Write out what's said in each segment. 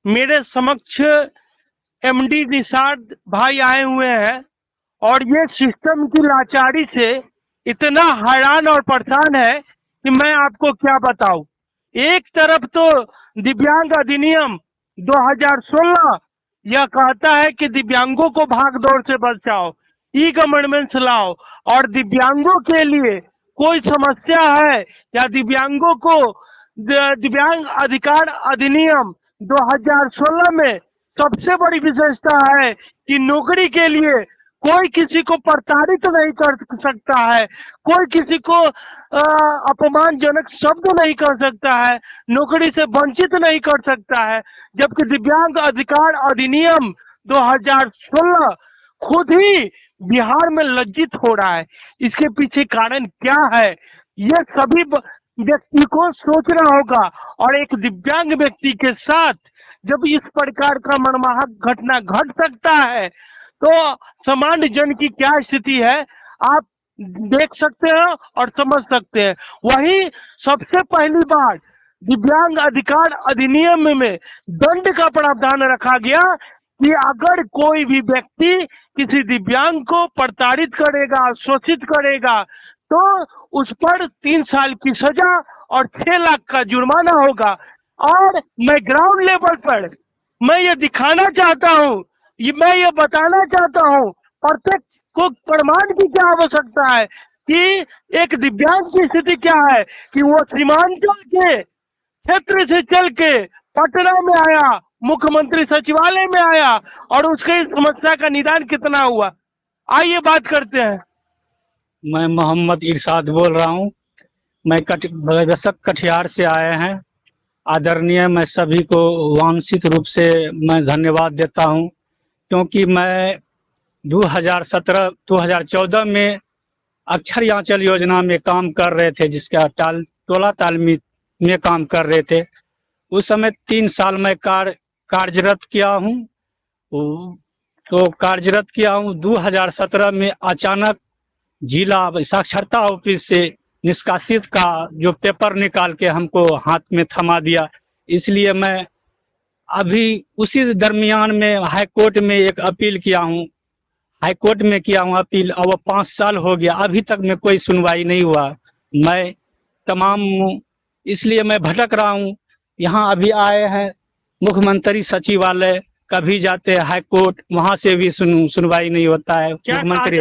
मेरे समक्ष एमडी निषाद भाई आए हुए हैं और ये सिस्टम की लाचारी से इतना हैरान और परेशान है कि मैं आपको क्या बताऊं। एक तरफ तो दिव्यांग अधिनियम 2016 यह कहता है कि दिव्यांगों को भागदौड़ से बचाओ, ई गवर्नेंस लाओ, और दिव्यांगों के लिए कोई समस्या है या दिव्यांगों को दिव्यांग अधिकार अधिनियम 2016 में सबसे बड़ी विशेषता है कि नौकरी के लिए कोई किसी को प्रताड़ित नहीं कर सकता है, कोई किसी को अपमानजनक शब्द नहीं कर सकता है, नौकरी से वंचित नहीं कर सकता है। जबकि दिव्यांग अधिकार अधिनियम 2016 खुद ही बिहार में लज्जित हो रहा है। इसके पीछे कारण क्या है, ये सभी व्यक्ति को सोचना होगा। और एक दिव्यांग व्यक्ति के साथ जब इस प्रकार का मनमाहक घटना घट सकता है तो सामान्य जन की क्या स्थिति है आप देख सकते हैं और समझ सकते हैं। वही सबसे पहली बार दिव्यांग अधिकार अधिनियम में दंड का प्रावधान रखा गया कि अगर कोई भी व्यक्ति किसी दिव्यांग को प्रताड़ित करेगा, शोषित करेगा, तो उस पर 3 साल की सजा और 6 लाख का जुर्माना होगा। और मैं ग्राउंड लेवल पर मैं ये दिखाना चाहता हूँ, मैं ये बताना चाहता हूँ, प्रत्येक को प्रमाण की क्या आवश्यकता है कि एक दिव्यांग की स्थिति क्या है कि वो सीमांचल के क्षेत्र से चल के पटना में आया, मुख्यमंत्री सचिवालय में आया और उसके समस्या का निदान कितना हुआ। आइए बात करते हैं। मैं मोहम्मद इरशाद बोल रहा हूँ। मैं वयस्क कटिहार से आए हैं। आदरणीय, मैं सभी को वांछित रूप से मैं धन्यवाद देता हूँ, क्योंकि मैं 2014 में अक्षर आंचल योजना में काम कर रहे थे, जिसका टोला तालमी में काम कर रहे थे। उस समय 3 साल मैं कार्यरत किया हूँ। तो कार्यरत किया हूँ। 2017 में अचानक जिला साक्षरता ऑफिस से निष्कासित का जो पेपर निकाल के हमको हाथ में थमा दिया। इसलिए मैं अभी उसी दरमियान में हाई कोर्ट में एक अपील किया हूँ। हाई कोर्ट में किया हूँ अपील, और वो 5 साल हो गया, अभी तक में कोई सुनवाई नहीं हुआ। मैं तमाम इसलिए मैं भटक रहा हूँ। यहाँ अभी आए हैं मुख्यमंत्री सचिवालय, कभी जाते हैं हाई कोर्ट, वहाँ से भी सुनवाई नहीं होता है। मुख्यमंत्री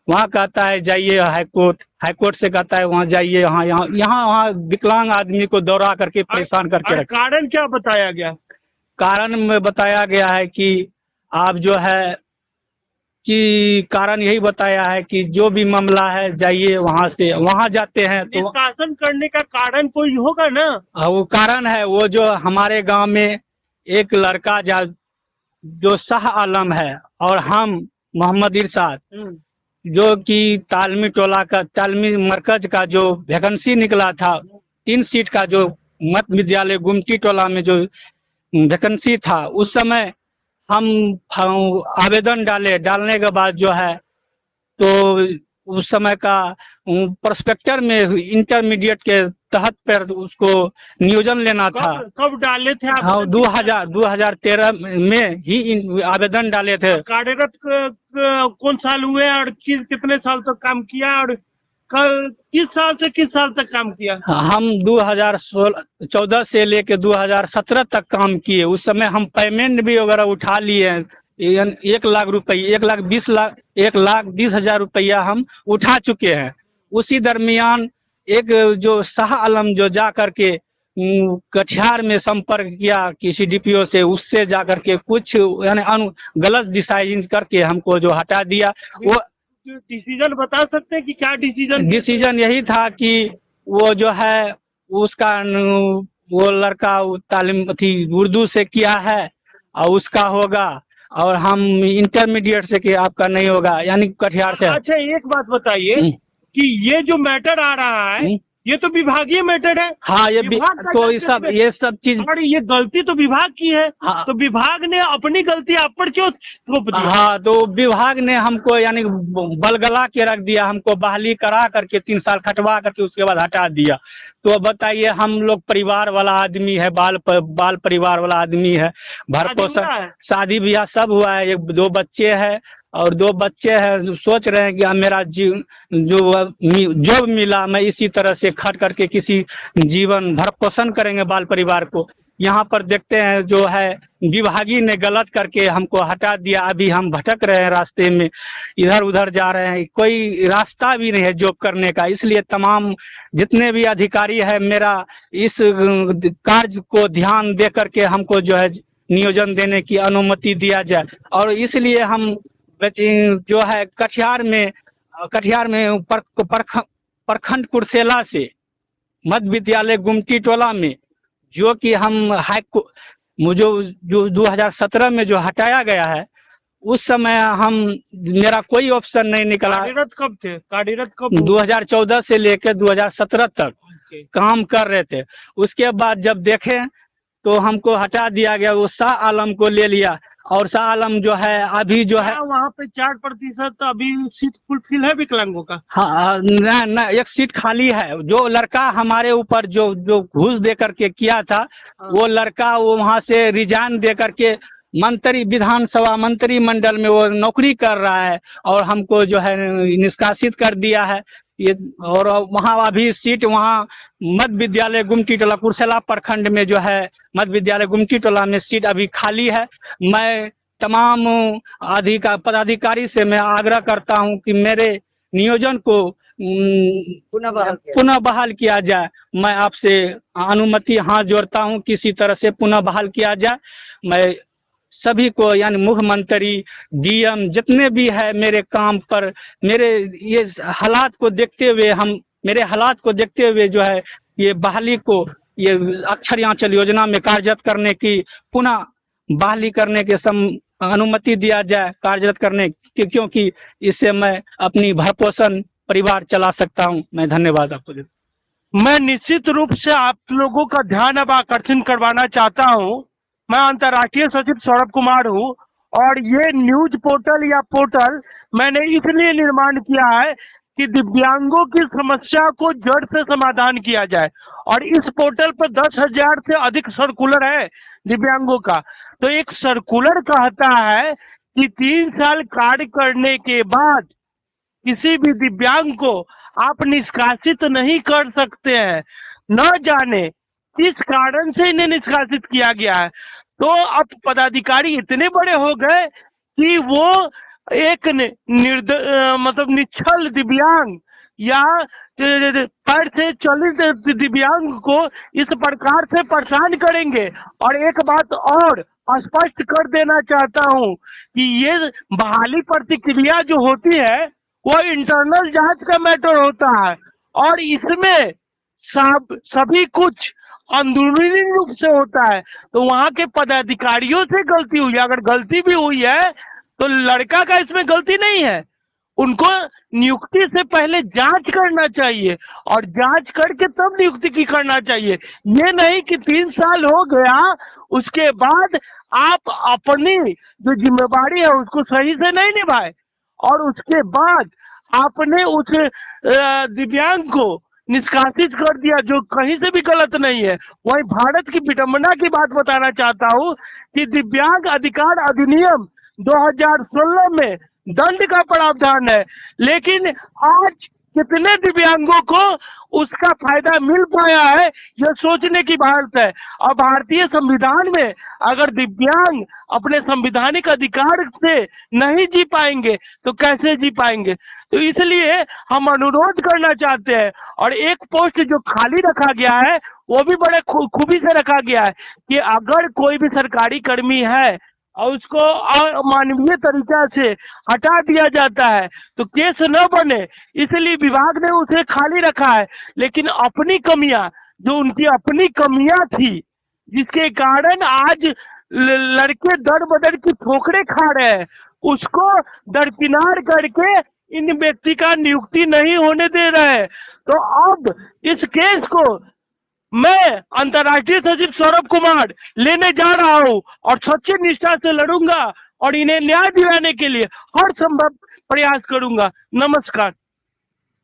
वहाँ कहता है जाइए हाई कोर्ट से कहता है वहाँ जाइए, यहाँ विकलांग आदमी को दौड़ा करके परेशान करके रखा। कारण क्या बताया गया? कारण में बताया गया है कि आप जो है कि कारण यही बताया है कि जो भी मामला है जाइए वहाँ से, वहाँ जाते हैं तो निष्कासन करने का कारण कोई होगा ना। वो कारण है, वो जो हमारे गांव में एक लड़का जो शाह आलम है और हम मोहम्मद इरशाद, जो कि तालमी मरकज का जो वैकेंसी निकला था 3 सीट का, जो मत विद्यालय गुमटी टोला में जो वैकेंसी था, उस समय हम आवेदन डालने के बाद जो है तो उस समय का प्रोस्पेक्टर में इंटरमीडिएट के तहत पर उसको नियोजन लेना था। कब डाले थे आप? हाँ, 2013 में ही आवेदन डाले थे। कार्यरत कौन साल हुए और कितने साल तक काम किया और किस साल से किस साल तक काम किया? हम 2014 से लेके 2017 तक काम किए। उस समय हम पेमेंट भी वगैरह उठा लिए, 1 लाख रुपये, 1,20,000 रुपया हम उठा चुके हैं। उसी दरमियान एक जो शाह आलम जो जा करके कटिहार में संपर्क किया किसी डीपीओ से, उससे जा करके कुछ यानी गलत डिसाइजन करके हमको जो हटा दिया। वो डिसीजन बता सकते हैं कि क्या डिसीजन यही था कि वो जो है उसका वो लड़का तालीम उर्दू से किया है और उसका होगा, और हम इंटरमीडिएट से कि आपका नहीं होगा, यानी कटिहार से। अच्छा, एक बात बताइए कि ये जो मैटर आ रहा है, ये तो विभागीय मैटर है। हाँ, विभाग का तो जांच ये सब चीज, और ये गलती तो विभाग की है। हाँ। तो विभाग ने अपनी गलती आप पर क्यों थोप दी? हाँ, तो विभाग ने हमको यानी बलगला के रख दिया, हमको बहाली करा करके 3 साल खटवा करके उसके बाद हटा दिया। तो बताइए, हम लोग परिवार वाला आदमी है, बाल परिवार वाला आदमी है, भरपोषण शादी ब्याह सब हुआ है, 2 बच्चे हैं और 2 बच्चे हैं। सोच रहे हैं कि मेरा जो मिला मैं इसी तरह से खट करके किसी जीवन भर पोषण करेंगे बाल परिवार को। यहाँ पर देखते हैं जो है विभागी ने गलत करके हमको हटा दिया। अभी हम भटक रहे हैं, रास्ते में इधर उधर जा रहे हैं, कोई रास्ता भी नहीं है जॉब करने का। इसलिए तमाम जितने भी अधिकारी है, मेरा इस कार्य को ध्यान दे करके हमको जो है नियोजन देने की अनुमति दिया जाए। और इसलिए हम जो है कटिहार में प्रखंड कुर्सेला से मध्य विद्यालय गुमटी टोला में, जो कि हम जो 2017 में जो हटाया गया है, उस समय मेरा कोई ऑप्शन नहीं निकला। कार्यरत कब 2014 से लेकर 2017 तक काम कर रहे थे। उसके बाद जब देखें तो हमको हटा दिया गया, वो शाह आलम को ले लिया। और शाह आलम जो है अभी जो है वहाँ पे 4% अभी सीट फुलफिल है विकलांगों का। हाँ, न एक सीट खाली है। जो लड़का हमारे ऊपर जो घूस दे करके किया था, वो लड़का वो वहाँ से रिजाइन दे करके विधानसभा मंत्रिमंडल में वो नौकरी कर रहा है और हमको जो है निष्कासित कर दिया है। ये और वहाँ अभी सीट वहाँ मध्य विद्यालय गुमटी टोला कुर्सेला प्रखंड में जो है मध्य विद्यालय गुमटी टोला में सीट अभी खाली है। मैं तमाम पदाधिकारी से मैं आग्रह करता हूं कि मेरे नियोजन को पुनः बहाल किया जाए। मैं आपसे अनुमति हाथ जोड़ता हूं, किसी तरह से पुनः बहाल किया जाए। मैं सभी को यानी मुख्यमंत्री, डीएम जितने भी है मेरे काम पर, मेरे ये हालात को देखते हुए जो है ये बहाली को, ये अक्षर आंचल योजना में कार्यरत करने की पुनः बहाली करने के अनुमति दिया जाए कार्यरत करने की, क्योंकि इससे मैं अपनी भरपोषण परिवार चला सकता हूं। मैं धन्यवाद आपको देता। मैं निश्चित रूप से आप लोगों का ध्यान अब आकर्षण करवाना चाहता हूं। मैं अंतर्राष्ट्रीय सचिव सौरभ कुमार हूं और ये न्यूज पोर्टल या पोर्टल मैंने इसलिए निर्माण किया है कि दिव्यांगों की समस्या को जड़ से समाधान किया जाए। और इस पोर्टल पर 10,000 से अधिक सर्कुलर है दिव्यांगों का। तो एक सर्कुलर कहता है कि 3 साल कार्य करने के बाद किसी भी दिव्यांग को आप निष्कासित नहीं कर सकते हैं। न जाने किस कारण से इन्हें निष्कासित किया गया है। तो अब पदाधिकारी इतने बड़े हो गए कि वो एक मतलब निश्चल दिव्यांग या पैर से चलित दिव्यांग को इस प्रकार से परेशान करेंगे। और एक बात और स्पष्ट कर देना चाहता हूं कि ये बहाली प्रतिक्रिया जो होती है वो इंटरनल जांच का मैटर होता है और इसमें सभी कुछ अंदरूनी रूप से होता है। तो वहां के पदाधिकारियों से गलती हुई, अगर गलती भी हुई है तो लड़का का इसमें गलती नहीं है। उनको नियुक्ति से पहले जांच करना चाहिए और जांच करके तब नियुक्ति की करना चाहिए। ये नहीं कि 3 साल हो गया उसके बाद आप अपनी जो जिम्मेदारी है उसको सही से नहीं निभाए और उसके बाद आपने उस दिव्यांग को निष्कासित कर दिया, जो कहीं से भी गलत नहीं है। वही भारत की विडंबना की बात बताना चाहता हूं कि दिव्यांग अधिकार अधिनियम 2016 में दंड का प्रावधान है, लेकिन आज कितने दिव्यांगों को उसका फायदा मिल पाया है यह सोचने की बात है। और भारतीय संविधान में अगर दिव्यांग अपने संवैधानिक अधिकार से नहीं जी पाएंगे तो कैसे जी पाएंगे। तो इसलिए हम अनुरोध करना चाहते हैं और एक पोस्ट जो खाली रखा गया है वो भी बड़े खूबी से रखा गया है कि अगर कोई भी सरकारी कर्मी है और उसको अमानवीय तरीका से हटा दिया जाता है तो केस न बने, इसलिए विभाग ने उसे खाली रखा है। लेकिन अपनी कमियां, जो उनकी अपनी कमियां थी जिसके कारण आज लड़के दर बदर की ठोकरें खा रहे हैं, उसको दरकिनार करके इन व्यक्ति का नियुक्ति नहीं होने दे रहे हैं। तो अब इस केस को मैं अंतर्राष्ट्रीय सचिव सौरभ कुमार लेने जा रहा हूं और सच्ची निष्ठा से लड़ूंगा और इन्हें न्याय दिलाने के लिए हर संभव प्रयास करूंगा। नमस्कार।